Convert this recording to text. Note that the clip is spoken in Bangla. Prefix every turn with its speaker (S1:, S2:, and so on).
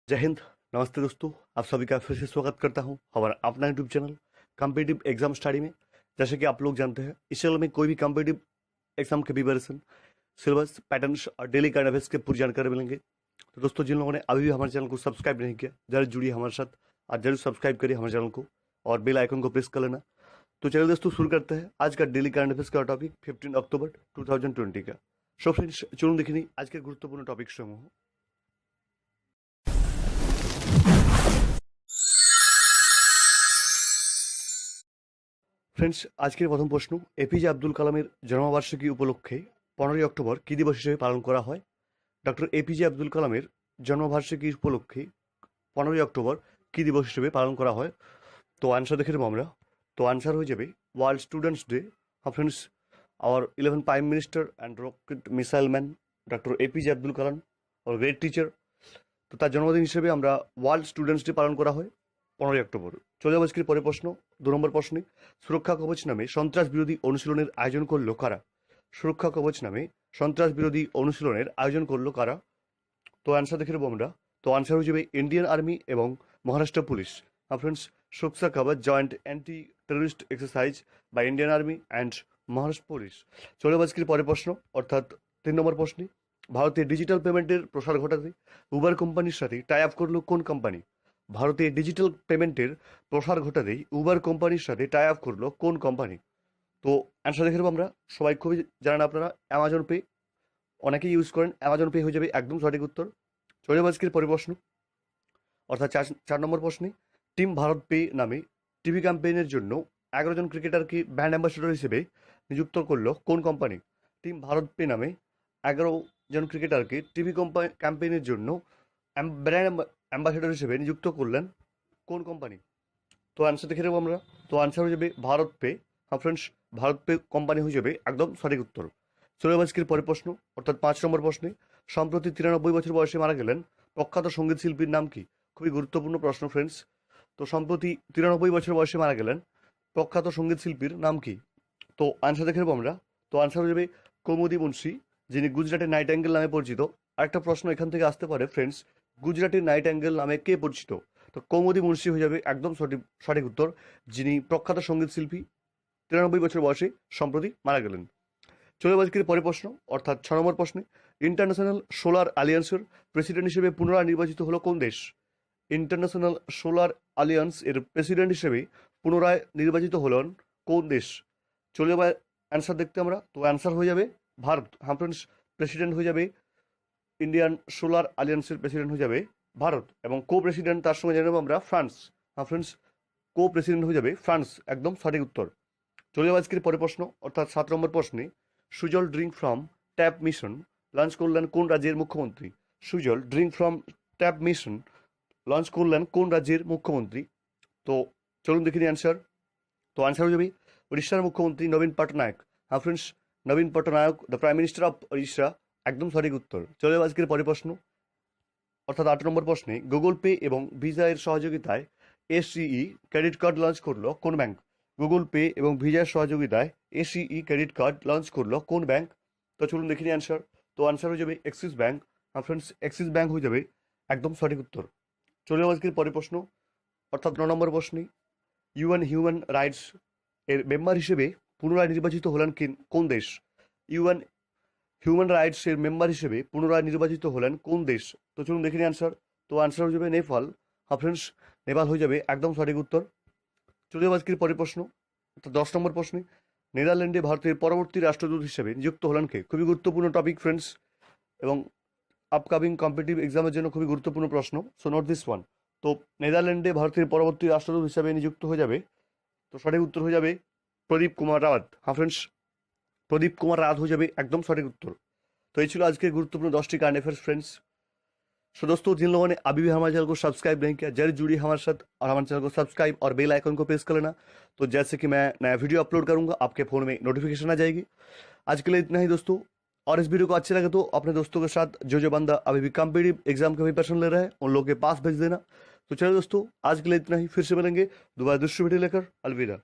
S1: जय हिंद। नमस्ते दोस्तों, आप सभी का फिर से स्वागत करता हूं हमारा अपना YouTube channel competitive exam study में। जैसे कि आप लोग जानते हैं, इस चैनल में कोई भी कॉम्पिटिटिव एग्जाम के प्रिपरेशन, सिलेबस, पैटर्न्स और डेली करंट अफेयर्स के पूरी जानकारी मिलेंगे। तो दोस्तों, जिन लोगों ने अभी भी हमारे चैनल को सब्सक्राइब नहीं किया, जरूर जुड़िए हमारे साथ और जरूर सब्सक्राइब करिए हमारे चैनल को और बेल आइकन को प्रेस कर लेना। तो चलिए दोस्तों, शुरू करते हैं आज का डेली करंट अफेयर्स का टॉपिक 15 अक्टूबर 2020 का। सो फ्रेंड्स, चलून देखिए आज के गुरुत्वपूर्ण टॉपिक समूह। ফ্রেন্ডস, আজকের প্রথম প্রশ্ন, এপিজে আব্দুল কালামের জন্মবার্ষিকী উপলক্ষে 15 অক্টোবর কী দিবস হিসেবে পালন করা হয়? ডক্টর এপিজে আব্দুল কালামের জন্মবার্ষিকী উপলক্ষে 15 অক্টোবর কী দিবস হিসেবে পালন করা হয়? তো আনসার দেখে নেবো আমরা। তো আনসার হয়ে যাবে world students day. Friends, our 11 prime minister and rocket missile man doctor APJ Abdul Kalam, or great teacher, তো তার জন্মদিন হিসেবে আমরা ওয়ার্ল্ড স্টুডেন্টস ডে পালন করা হয় 15 অক্টোবর। চলে যাবো আজকের পরের প্রশ্ন, 2 নম্বর প্রশ্নে, সুরক্ষা কবচ নামে সন্ত্রাস বিরোধী অনুশীলনের আয়োজন করলো কারা? সুরক্ষা কবচ নামে সন্ত্রাস বিরোধী অনুশীলনের আয়োজন করলো কারা? তো অ্যান্সার দেখে নেবো আমরা। তো আনসার হয়ে যাবে ইন্ডিয়ান আর্মি এবং মহারাষ্ট্র পুলিশ। ফ্রেন্ডস, সুরক্ষা কবচ জয়েন্ট অ্যান্টি টেররিস্ট এক্সারসাইজ বা Indian army and Maharashtra police. চলে যাবো আজকের পরের প্রশ্ন, অর্থাৎ 3 নম্বর প্রশ্নে, ভারতে ডিজিটাল পেমেন্টের প্রসার ঘটাতে উবার কোম্পানির সাথে টাই আপ করলো কোন কোম্পানি? ভারতে ডিজিটাল পেমেন্টের প্রসার ঘটাতেই উবার কোম্পানির সাথে টাই আপ করলো কোন কোম্পানি? তো অ্যান্সার দেখে নেবো আমরা। সবাই খুবই জানেন আপনারা অ্যামাজন পে, অনেকেই ইউজ করেন, অ্যামাজন পে হয়ে যাবে একদম সঠিক উত্তর। চলে যাবো আজকের পরের প্রশ্ন, অর্থাৎ 4 নম্বর প্রশ্নে, টিম ভারত পে নামে টিভি ক্যাম্পেইনের জন্য 11 জন ক্রিকেটারকে ব্র্যান্ড অ্যাম্বাসেডর হিসেবে নিযুক্ত করলো কোন কোম্পানি? টিম ভারত পে নামে 11 জন ক্রিকেটারকে টিভি ক্যাম্পেইনের জন্য ব্র্যান্ড অ্যাম্বাসেডর হিসেবে নিযুক্ত করলেন কোন কোম্পানি? তো অ্যান্সার দেখে নেবো আমরা। তো অ্যান্সার হয়ে যাবে Bharat pay. Friends, Bharat pay company হয়ে যাবে একদম সঠিক উত্তর। চলে যাবো আজকের পরের প্রশ্ন, অর্থাৎ 5 নম্বর প্রশ্নে, সম্প্রতি 93 বছর বয়সে মারা গেলেন প্রখ্যাত সঙ্গীত শিল্পীর নাম কি? খুবই গুরুত্বপূর্ণ প্রশ্ন ফ্রেন্ডস। তো সম্প্রতি 93 বছর বয়সে মারা গেলেন প্রখ্যাত সঙ্গীত শিল্পীর নাম কি? তো আনসার দেখে নেবো আমরা। তো আনসার হয়ে যাবে কৌমুদি মুন্সি, যিনি গুজরাটের নাইট অ্যাঙ্গেল নামে পরিচিত। আরেকটা প্রশ্ন এখান থেকে আসতে পারে ফ্রেন্ডস, গুজরাটের নাইট অ্যাঙ্গেল নামে কে পরিচিত? তো কৌমুদি মুন্সি হয়ে যাবে একদম সঠিক উত্তর, যিনি প্রখ্যাত সঙ্গীত শিল্পী, 93 বছর বয়সে সম্প্রতি মারা গেলেন। চলে আজকের পরের প্রশ্ন, অর্থাৎ 6 নম্বর প্রশ্নে, ইন্টারন্যাশনাল সোলার আলিয়ান্সের প্রেসিডেন্ট হিসেবে পুনরায় নির্বাচিত হলো কোন দেশ? ইন্টারন্যাশনাল সোলার আলিয়ান্স এর প্রেসিডেন্ট হিসেবে পুনরায় নির্বাচিত হলেন কোন দেশ? চলে যাবে অ্যান্সার দেখতে আমরা। তো অ্যান্সার হয়ে যাবে ভারত। ফ্রেন্ডস, প্রেসিডেন্ট হয়ে যাবে ইন্ডিয়ান সোলার আলিয়ান্সের প্রেসিডেন্ট হয়ে যাবে ভারত, এবং কো প্রেসিডেন্ট তার সঙ্গে জেনে নেব আমরা ফ্রান্স। ফ্রেন্ডস, কো প্রেসিডেন্ট হয়ে যাবে ফ্রান্স, একদম সঠিক উত্তর। চলে যাবো আজকের পরের প্রশ্ন, অর্থাৎ 7 নম্বর প্রশ্নে, সুজল drink from tap mission launch করলেন কোন রাজ্যের মুখ্যমন্ত্রী? সুজল drink from tap mission launch করলেন কোন রাজ্যের মুখ্যমন্ত্রী? তো চলুন দেখে নিই অ্যান্সার। তো অ্যান্সার হয়ে যাবে উড়িষ্যার মুখ্যমন্ত্রী নবীন পটনায়ক। ফ্রেন্ডস, নবীন Patnaik, the prime minister of Orissa, একদম সঠিক উত্তর। চলে যাবো আজকের পরের প্রশ্ন, অর্থাৎ 8 নম্বর প্রশ্নে, গুগল পে এবং ভিসা এর সহযোগিতায় এসসিই ক্রেডিট কার্ড লঞ্চ করলো কোন ব্যাংক? গুগল পে এবং ভিসার সহযোগিতায় এসসিই ক্রেডিট কার্ড লঞ্চ করলো কোন ব্যাংক? তো চলুন দেখে নিই অ্যান্সার। তো অ্যান্সার হয়ে যাবে axis bank. Friends, axis bank হয়ে যাবে একদম সঠিক উত্তর। চলে যাবো আজকের পরের প্রশ্ন, অর্থাৎ 9 নম্বর প্রশ্নে, ইউএন হিউম্যান রাইটস এর মেম্বার হিসেবে পুনরায় নির্বাচিত হলেন কোন দেশ? ইউএন হিউম্যান রাইটস এর মেম্বার হিসেবে পুনরায় নির্বাচিত হলেন কোন দেশ? তো চলুন দেখে নিই অ্যান্সার। তো অ্যান্সার হয়ে যাবে নেপাল। ফ্রেন্ডস, নেপাল হয়ে যাবে একদম সঠিক উত্তর। চলে যাবো আজকের পরের প্রশ্ন, তো 10 নম্বর প্রশ্নে, নেদারল্যান্ডে ভারতের পরবর্তী রাষ্ট্রদূত হিসেবে নিযুক্ত হলেন কে? খুবই গুরুত্বপূর্ণ টপিক ফ্রেন্ডস, এবং আপকামিং কম্পিটিটিভ এক্সামের জন্য খুবই গুরুত্বপূর্ণ প্রশ্ন। So note this one. তো নেদারল্যান্ডে ভারতের পরবর্তী রাষ্ট্রদূত হিসেবে নিযুক্ত হয়ে যাবে, তো সঠিক উত্তর হয়ে যাবে প্রদীপ কুমার রাওয়াত। ফ্রেন্ডস, প্রদীপ কুমার রাওয়াত হয়ে যাবে একদম सटीक उत्तर। तो ये ছিল আজকের গুরুত্বপূর্ণ 10টি কারেंट अफेयर्स फ्रेंड्स। सो दोस्तों, जिन लोगों ने अभी भी हमारे चैनल को सब्सक्राइब नहीं किया, जरूर जुड़िए हमारे साथ और हमारे चैनल को सब्सक्राइब और बेल आइकन को प्रेस कर लेना। तो जैसे कि मैं नया वीडियो अपलोड करूंगा आपके फ़ोन में नोटिफिकेशन आ जाएगी। आज के लिए इतना ही दोस्तों, और इस वीडियो को अच्छे लगे तो अपने दोस्तों के साथ जो बंदा अभी भी कॉम्पिटिटिव एग्जाम का प्रिपरेशन ले रहे हैं उन लोगों के पास भेज देना। तो चलिए दोस्तों, आज के लिए इतना ही, फिर से मिलेंगे दोबारा दूसरी वीडियो लेकर। अलविदा।